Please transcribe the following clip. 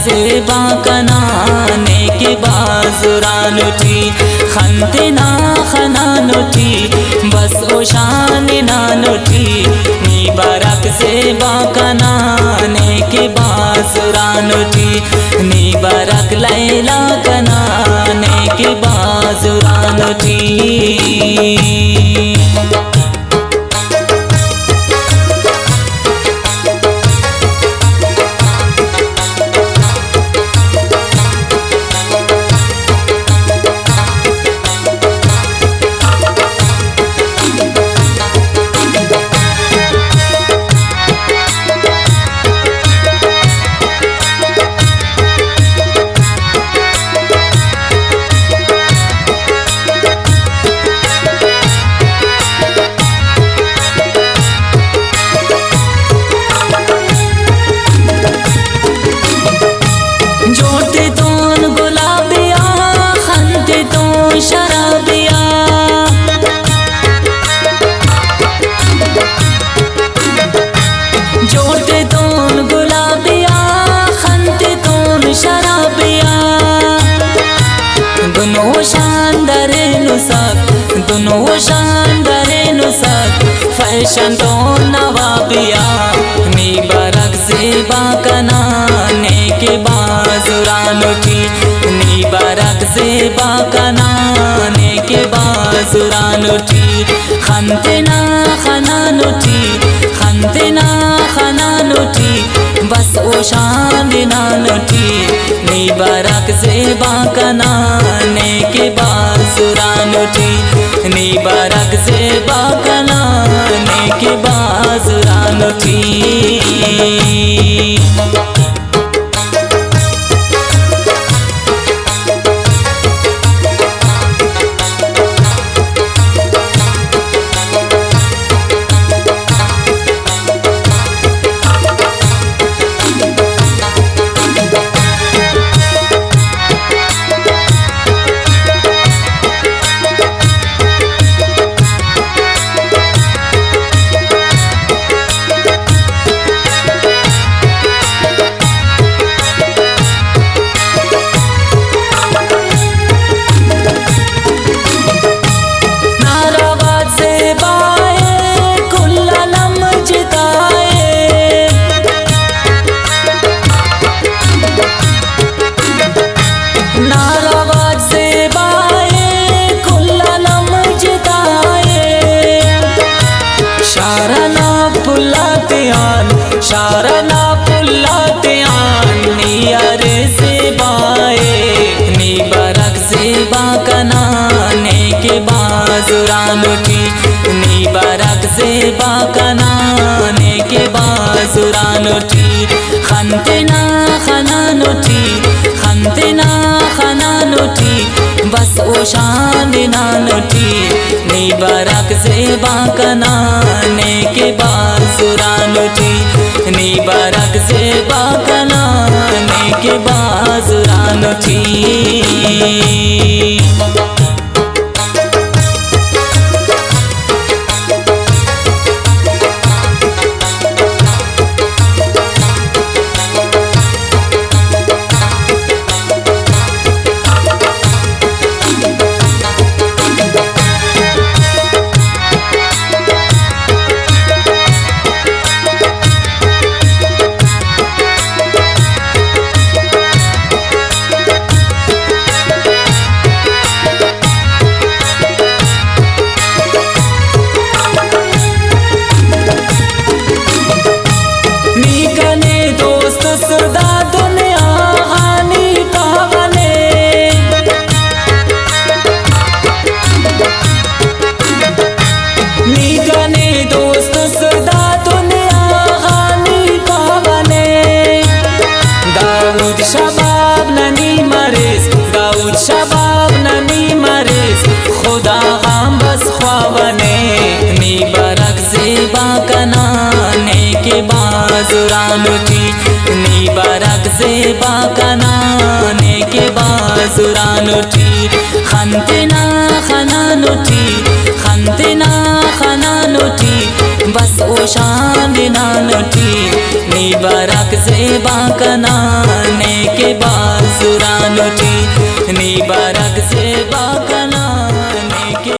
से बाकनाने के बाजुरान उठी खंते ना खनान उठी बस ओ शान नान उठी निबारक से बाकनाने के बाजुरान उठी निबारक लैला कनाने के बाजुरान उठी। दोनों शानदार नुसक फैशन तो नवाबिया निबारक से बाकनाने के बाजुरान उठी निबारक से बाकनाने के बाजुरान उठी खंते ना खनान उठी खंते ना खनान उठी बस ओ शान नान उठी निबारक से बाकनाने के बाजुरान उठी निबारक से बाकनाने के बाजुरान उठी। शारना पुल्लाते आन नियर से बाए निबारक से बाकनाने के बाजुरान उठी निबारक से बाकनाने के बाजुरान उठी खंते ना खनान उठी खंते ना खनान उठी बस ओ शान नान उठी निबारक से बाकनाने के बाजुरान उठी निबारक से बाकनाने के बाजुरान उठी। बाजुरान उठी निबारक से बाकनाने के बाजुरान उठी खंते ना खनान उठी खंते ना खनान उठी बस ओ शान नान उठी निबारक से बाकना ने के बासुरान उठी नी बारक से